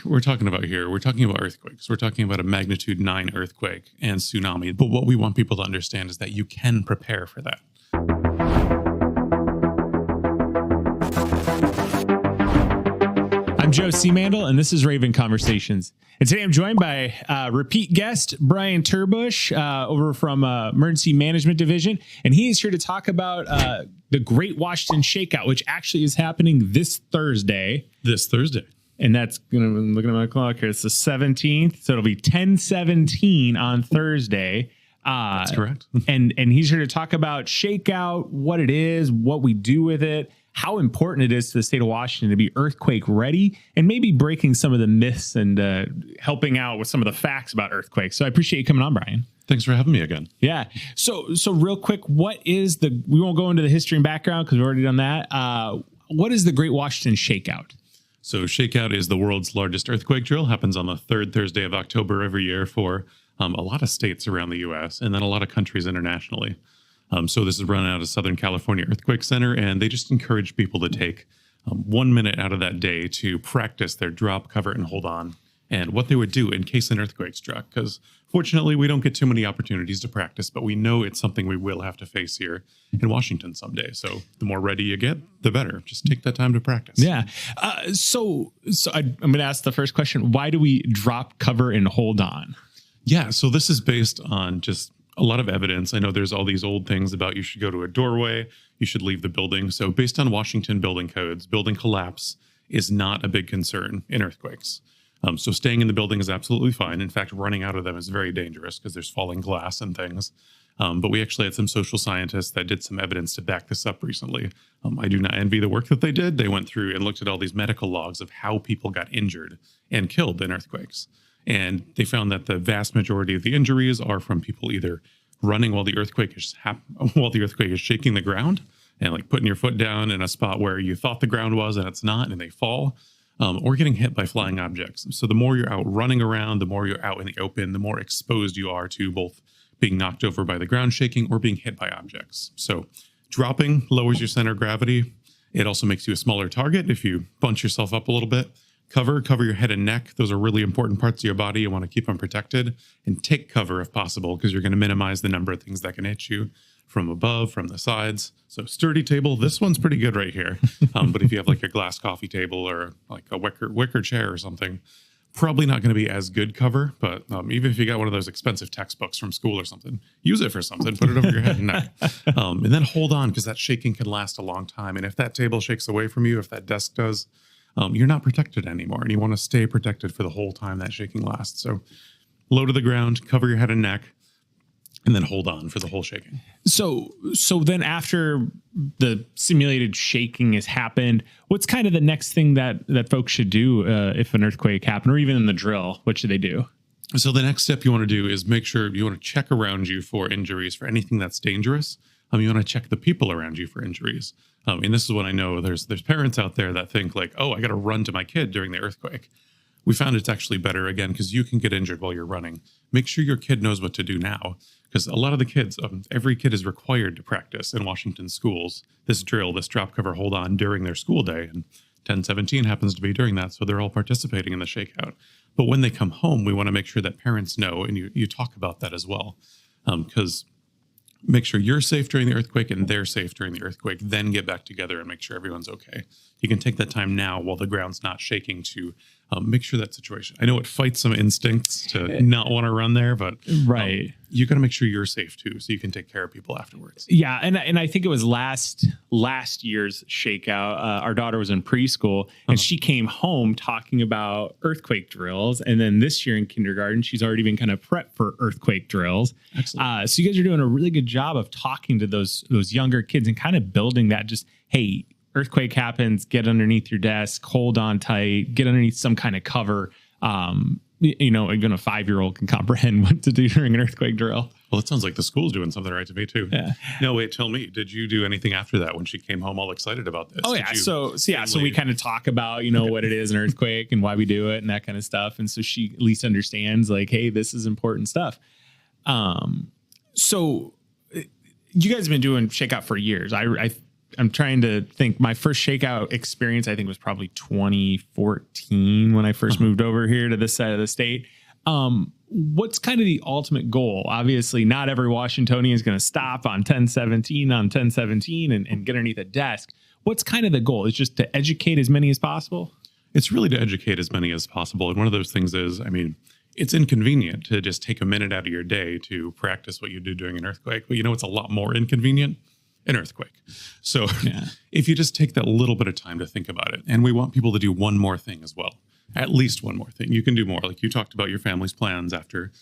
We're talking about here, we're talking about earthquakes. We're talking about a magnitude 9 earthquake and tsunami. But what we want people to understand is that you can prepare for that. I'm Joe C. Mandel, and this is Raven Conversations. And today I'm joined by repeat guest Brian Terbush over from Emergency Management Division. And he is here to talk about the Great Washington Shakeout, which actually is happening this Thursday. And that's going to, I'm looking at my clock here, it's the 17th. So it'll be 10/17 on Thursday. That's correct. and he's here to talk about Shakeout, what it is, what we do with it, how important it is to the state of Washington to be earthquake ready, and maybe breaking some of the myths and helping out with some of the facts about earthquakes. So I appreciate you coming on, Brian. Thanks for having me again. Yeah. So real quick, what is we won't go into the history and background because we've already done that. What is the Great Washington Shakeout? So Shakeout is the world's largest earthquake drill. Happens on the third Thursday of October every year for a lot of states around the U.S. and then a lot of countries internationally. So this is run out of Southern California Earthquake Center, and they just encourage people to take 1 minute out of that day to practice their drop, cover, and hold on, and what they would do in case an earthquake struck. Because fortunately, we don't get too many opportunities to practice, but we know it's something we will have to face here in Washington someday. So the more ready you get, the better. Just take that time to practice. Yeah. So I'm going to ask the first question. Why do we drop, cover, and hold on? Yeah, so this is based on just a lot of evidence. I know there's all these old things about you should go to a doorway, you should leave the building. So based on Washington building codes, building collapse is not a big concern in earthquakes. So staying in the building is absolutely fine. In fact, running out of them is very dangerous because there's falling glass and things. But we actually had some social scientists that did some evidence to back this up recently. I do not envy the work that they did. They went through and looked at all these medical logs of how people got injured and killed in earthquakes. And they found that the vast majority of the injuries are from people either running while the earthquake is shaking the ground and like putting your foot down in a spot where you thought the ground was and it's not, and they fall, or getting hit by flying objects. So the more you're out running around, the more you're out in the open, the more exposed you are to both being knocked over by the ground shaking or being hit by objects. So dropping lowers your center of gravity. It also makes you a smaller target if you bunch yourself up a little bit. Cover your head and neck. Those are really important parts of your body. You want to keep them protected, and take cover if possible, because you're going to minimize the number of things that can hit you from above, from the sides. So sturdy table, this one's pretty good right here. But if you have like a glass coffee table or like a wicker chair or something, probably not going to be as good cover. But even if you got one of those expensive textbooks from school or something, use it for something, put it over your head and neck. And then hold on, because that shaking can last a long time. And if that table shakes away from you, if that desk does, you're not protected anymore, and you want to stay protected for the whole time that shaking lasts. So low to the ground, cover your head and neck, and then hold on for the whole shaking. So then after the simulated shaking has happened, what's kind of the next thing that folks should do if an earthquake happened, or even in the drill? What should they do? So the next step you want to do is make sure you want to check around you for injuries, for anything that's dangerous. You want to check the people around you for injuries. And this is what I know. There's parents out there that think like, oh, I got to run to my kid during the earthquake. We found it's actually better, again, because you can get injured while you're running. Make sure your kid knows what to do now, because a lot of the kids, every kid is required to practice in Washington schools this drill, this drop, cover, hold on during their school day. And 10/17 happens to be during that, so they're all participating in the shakeout. But when they come home, we want to make sure that parents know, and you talk about that as well, because make sure you're safe during the earthquake and they're safe during the earthquake, then get back together and make sure everyone's okay. You can take that time now while the ground's not shaking to make sure that situation. I know it fights some instincts to not want to run there, but right. You got to make sure you're safe too, so you can take care of people afterwards. Yeah, and I think it was last year's shakeout. Our daughter was in preschool, and she came home talking about earthquake drills. And then this year in kindergarten, she's already been kind of prepped for earthquake drills. Excellent. So you guys are doing a really good job of talking to those younger kids and kind of building that. Just, hey, earthquake happens, get underneath your desk, hold on tight, get underneath some kind of cover. Even a 5-year-old can comprehend what to do during an earthquake drill. Well, it sounds like the school's doing something right to me too. Yeah. No, wait, tell me, did you do anything after that when she came home all excited about this? Oh yeah. So we kind of talk about, what it is, an earthquake and why we do it and that kind of stuff. And so she at least understands like, hey, this is important stuff. So you guys have been doing Shakeout for years. I'm trying to think. My first shakeout experience, I think, was probably 2014 when I first moved over here to this side of the state. What's kind of the ultimate goal? Obviously, not every Washingtonian is going to stop on 1017 and get underneath a desk. What's kind of the goal? It's just to educate as many as possible? It's really to educate as many as possible. And one of those things is, I mean, it's inconvenient to just take a minute out of your day to practice what you do during an earthquake. But it's a lot more inconvenient? An earthquake. So if you just take that little bit of time to think about it, and we want people to do one more thing as well, at least one more thing. You can do more. Like you talked about your family's plans after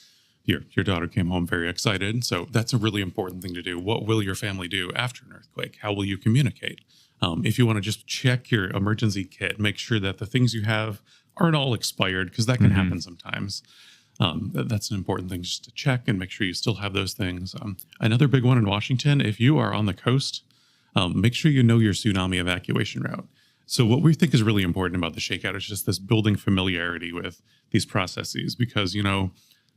your daughter came home very excited. So that's a really important thing to do. What will your family do after an earthquake? How will you communicate? If you want to just check your emergency kit, make sure that the things you have aren't all expired, because that can happen sometimes. That's an important thing just to check and make sure you still have those things. Another big one in Washington, if you are on the coast, make sure you know your tsunami evacuation route. So what we think is really important about the shakeout is just this building familiarity with these processes, because, an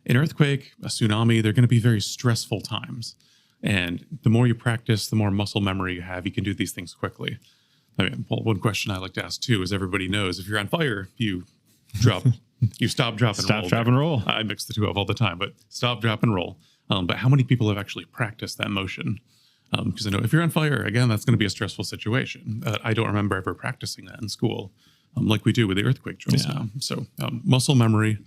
earthquake, a tsunami, they're going to be very stressful times. And the more you practice, the more muscle memory you have, you can do these things quickly. I mean, one question I like to ask too is, everybody knows if you're on fire, you stop, drop, and roll. Stop, drop, and roll. I mix the two up all the time, but stop, drop, and roll. But how many people have actually practiced that motion? Because I know if you're on fire, again, that's going to be a stressful situation. I don't remember ever practicing that in school, like we do with the earthquake drills now. So muscle memory,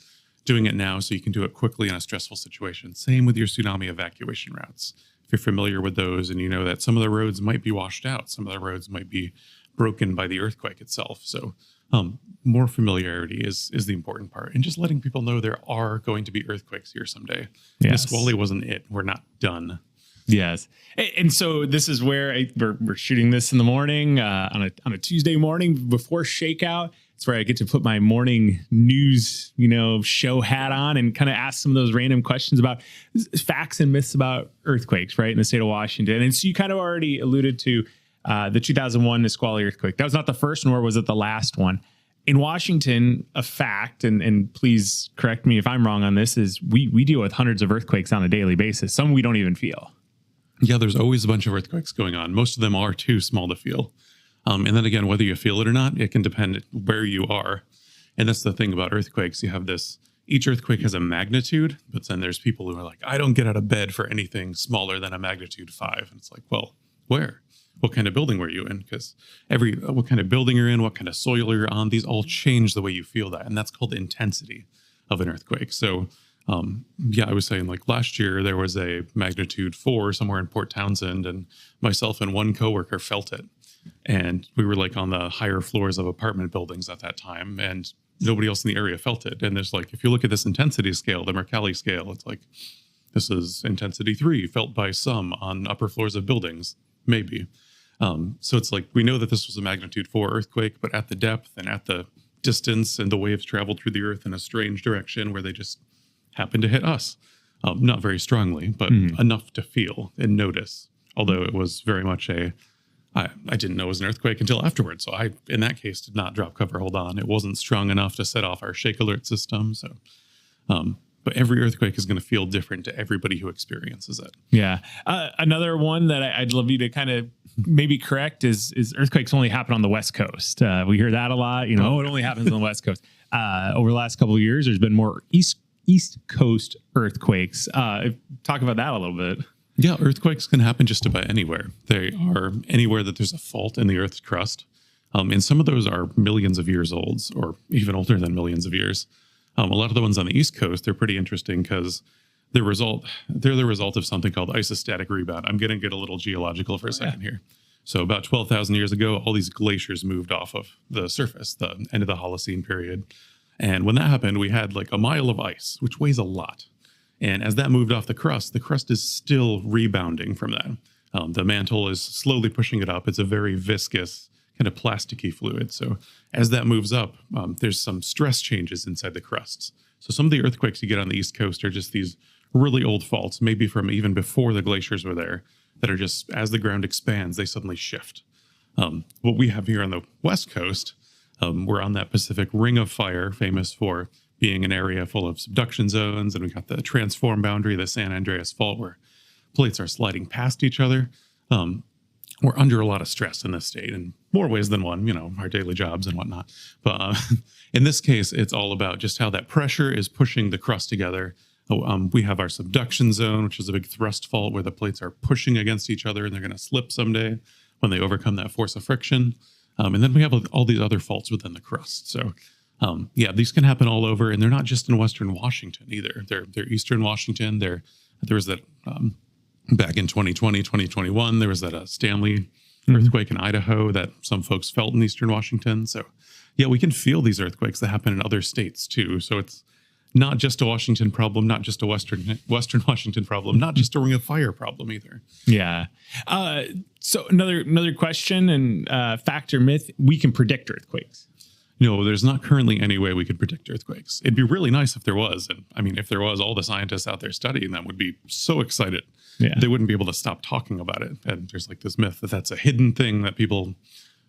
doing it now so you can do it quickly in a stressful situation. Same with your tsunami evacuation routes. If you're familiar with those and you know that some of the roads might be washed out, some of the roads might be broken by the earthquake itself. So more familiarity is the important part, and just letting people know there are going to be earthquakes here someday. Yes. Nisqually wasn't it. We're not done. Yes. And so this is where we're shooting this in the morning on a Tuesday morning before shakeout. It's where I get to put my morning news, show hat on and kind of ask some of those random questions about facts and myths about earthquakes, right, in the state of Washington. And so you kind of already alluded to the 2001 Nisqually earthquake. That was not the first, nor was it the last one. In Washington, a fact, and please correct me if I'm wrong on this, is we deal with hundreds of earthquakes on a daily basis. Some we don't even feel. Yeah, there's always a bunch of earthquakes going on. Most of them are too small to feel. And then again, whether you feel it or not, it can depend where you are. And that's the thing about earthquakes. You have each earthquake has a magnitude, but then there's people who are like, I don't get out of bed for anything smaller than a magnitude 5. And it's like, well, where? What kind of building were you in? Because what kind of building you're in, what kind of soil you're on, these all change the way you feel that. And that's called intensity of an earthquake. So I was saying, like, last year there was a magnitude 4 somewhere in Port Townsend, and myself and one coworker felt it. And we were like on the higher floors of apartment buildings at that time, and nobody else in the area felt it. And there's like, if you look at this intensity scale, the Mercalli scale, it's like, this is intensity 3 felt by some on upper floors of buildings, maybe. So it's like, we know that this was a magnitude 4 earthquake, but at the depth and at the distance, and the waves traveled through the earth in a strange direction where they just happened to hit us. Not very strongly, but enough to feel and notice. Although it was very much I didn't know it was an earthquake until afterwards. So I, in that case, did not drop, cover, hold on. It wasn't strong enough to set off our shake alert system. So, but every earthquake is going to feel different to everybody who experiences it. Yeah. Another one that I'd love you to kind of maybe correct is earthquakes only happen on the West Coast. We hear that a lot. It only happens on the West Coast. Over the last couple of years, there's been more East Coast earthquakes. Talk about that a little bit. Yeah, earthquakes can happen just about anywhere. They are anywhere that there's a fault in the Earth's crust. And some of those are millions of years old, or even older than millions of years. A lot of the ones on the East Coast, they're pretty interesting because they're the result of something called isostatic rebound. I'm going to get a little geological for a second here. So about 12,000 years ago, all these glaciers moved off of the surface, the end of the Holocene period. And when that happened, we had like a mile of ice, which weighs a lot. And as that moved off the crust is still rebounding from that. The mantle is slowly pushing it up. It's a very viscous, kind of plasticky fluid. So as that moves up, there's some stress changes inside the crusts. So some of the earthquakes you get on the East Coast are just these really old faults, maybe from even before the glaciers were there, that are just, as the ground expands, they suddenly shift. What we have here on the West Coast, we're on that Pacific Ring of Fire, famous for being an area full of subduction zones, and we got the transform boundary, the San Andreas Fault, where plates are sliding past each other. we're under a lot of stress in this state in more ways than one, our daily jobs and whatnot. But in this case, it's all about just how that pressure is pushing the crust together. We have our subduction zone, which is a big thrust fault where the plates are pushing against each other and they're going to slip someday when they overcome that force of friction. And then we have all these other faults within the crust. So these can happen all over, and they're not just in Western Washington either. They're Eastern Washington. There was that back in 2020, 2021, there was that Stanley earthquake in Idaho that some folks felt in Eastern Washington. So we can feel these earthquakes that happen in other states too. So it's not just a Washington problem, not just a Western Washington problem, not just a Ring of Fire problem either. Yeah. So another question and fact or myth: we can predict earthquakes. No, there's not currently any way we could predict earthquakes. It'd be really nice if there was. And I mean, if there was, all the scientists out there studying them would be so excited. Yeah. They wouldn't be able to stop talking about it. And there's like this myth that that's a hidden thing that people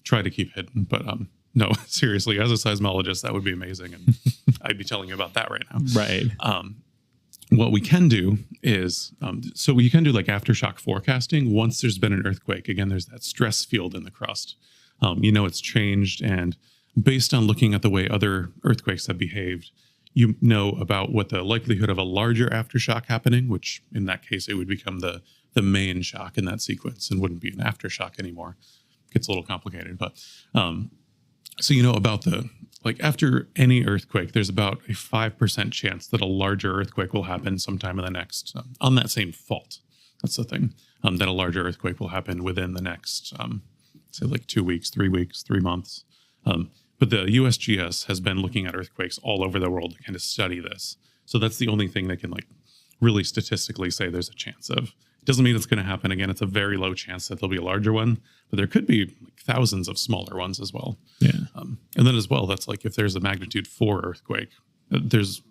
try to keep hidden. But no, seriously, as a seismologist, that would be amazing. And I'd be telling you about that right now. Right. What we can do is, so you can do like aftershock forecasting. Once there's been an earthquake, again, there's that stress field in the crust. It's changed, and based on looking at the way other earthquakes have behaved, you know about what the likelihood of a larger aftershock happening, which in that case, it would become the main shock in that sequence and wouldn't be an aftershock anymore. Gets a little complicated, but so about after any earthquake, there's about a 5% chance that a larger earthquake will happen sometime in the next, on that same fault. That's the thing, that a larger earthquake will happen within the next, say like 2 weeks, 3 weeks, 3 months. But the USGS has been looking at earthquakes all over the world to kind of study this. So that's the only thing they can really statistically say there's a chance of. It doesn't mean it's going to happen again. It's a very low chance that there'll be a larger one, but there could be thousands of smaller ones as well. Yeah. And then as well, that's like if there's a magnitude 4 earthquake, there's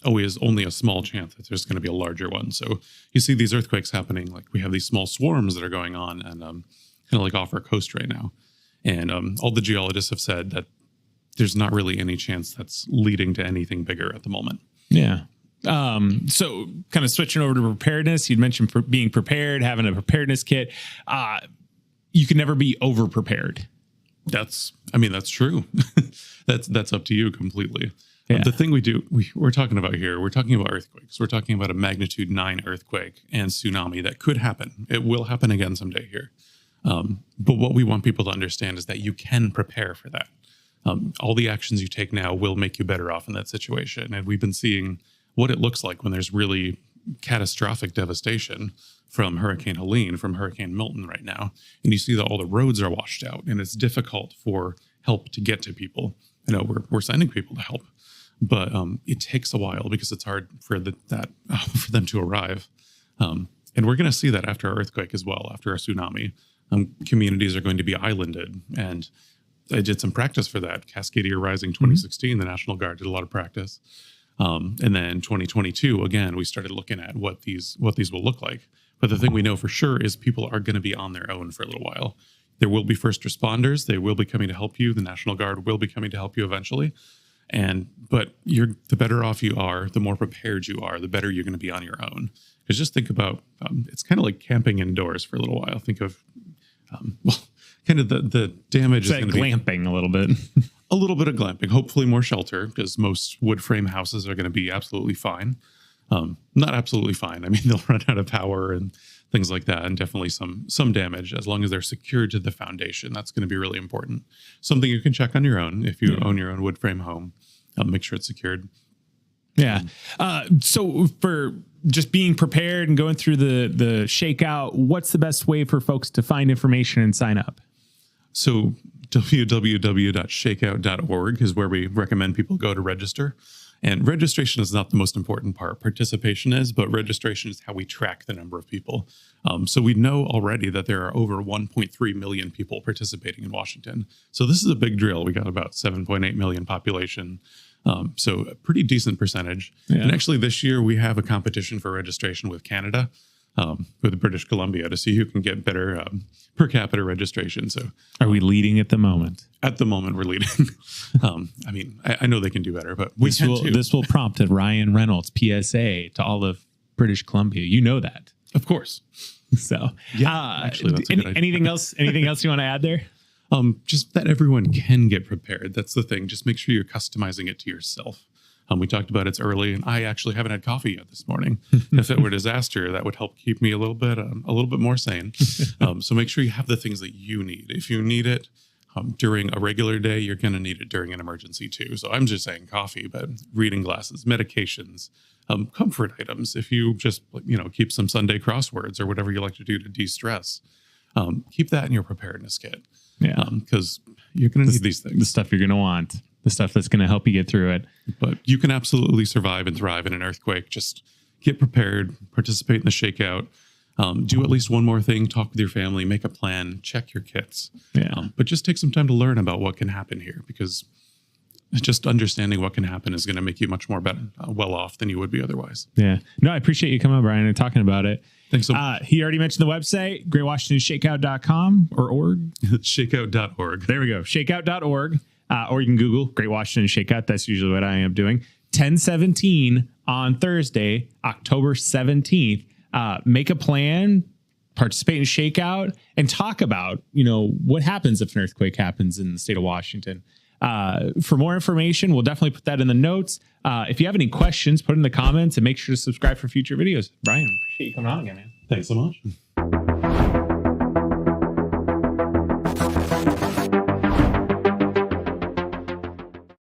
always only a small chance that there's going to be a larger one. So you see these earthquakes happening, like we have these small swarms that are going on and kind of like off our coast right now. And all the geologists have said that there's not really any chance that's leading to anything bigger at the moment. Yeah. So kind of switching over to preparedness, you'd mentioned being prepared, having a preparedness kit. You can never be over prepared. That's true. That's up to you completely. Yeah. The thing we're talking about here, we're talking about earthquakes. We're talking about a magnitude 9 earthquake and tsunami that could happen. It will happen again someday here. But what we want people to understand is that you can prepare for that. All the actions you take now will make you better off in that situation. And we've been seeing what it looks like when there's really catastrophic devastation from Hurricane Helene, from Hurricane Milton right now. And you see that all the roads are washed out and it's difficult for help to get to people. We're sending people to help, but it takes a while because it's hard for for them to arrive. And we're going to see that after our earthquake as well, after a tsunami. Communities are going to be islanded, and I did some practice for that. Cascadia Rising 2016, the National Guard did a lot of practice. And then 2022, again, we started looking at what these will look like. But the thing we know for sure is people are going to be on their own for a little while. There will be first responders. They will be coming to help you. The National Guard will be coming to help you eventually. But the better off you are, the more prepared you are, the better you're going to be on your own. Because just think about, it's kind of like camping indoors for a little while. Think of, kind of the damage is going to be glamping a little bit. A little bit of glamping, hopefully more shelter, because most wood frame houses are going to be absolutely fine. Not absolutely fine. I mean, they'll run out of power and things like that, and definitely some damage as long as they're secured to the foundation. That's going to be really important. Something you can check on your own if you own your own wood frame home. Make sure it's secured. Yeah. So for just being prepared and going through the shakeout, what's the best way for folks to find information and sign up? So www.shakeout.org is where we recommend people go to register. And registration is not the most important part. Participation is, but registration is how we track the number of people. So we know already that there are over 1.3 million people participating in Washington. So this is a big drill. We got about 7.8 million population. So a pretty decent percentage. Yeah. And actually this year we have a competition for registration with Canada, with British Columbia, to see who can get better per capita registration. So are we leading at the moment? At the moment we're leading. I mean, I know they can do better, but this will prompt a Ryan Reynolds PSA to all of British Columbia. You know that. Of course. So, actually, that's a good idea. anything else you want to add there? Just that everyone can get prepared. That's the thing. Just make sure you're customizing it to yourself. We talked about it's early, and I actually haven't had coffee yet this morning. If it were a disaster, that would help keep me a little bit more sane. So make sure you have the things that you need. If you need it during a regular day, you're going to need it during an emergency too. So I'm just saying coffee, but reading glasses, medications, comfort items. If you just keep some Sunday crosswords or whatever you like to do to de-stress, keep that in your preparedness kit. Yeah, because you're going to need these things. The stuff you're going to want. The stuff that's going to help you get through it. But you can absolutely survive and thrive in an earthquake. Just get prepared, participate in the shakeout, do at least one more thing, talk with your family, make a plan, check your kits. Yeah. But just take some time to learn about what can happen here, because just understanding what can happen is going to make you much more well off than you would be otherwise. Yeah. No, I appreciate you coming on, Brian, and talking about it. Thanks so much. He already mentioned the website, greatwashingtonshakeout.com or org. Shakeout.org. There we go. Shakeout.org. Or you can Google Great Washington Shakeout. That's usually what I am doing. 10/17 on Thursday, October 17th. Make a plan, participate in Shakeout, and talk about, what happens if an earthquake happens in the state of Washington. For more information, we'll definitely put that in the notes. If you have any questions, put in the comments and make sure to subscribe for future videos. Brian, appreciate you coming on again, man. Thanks so much.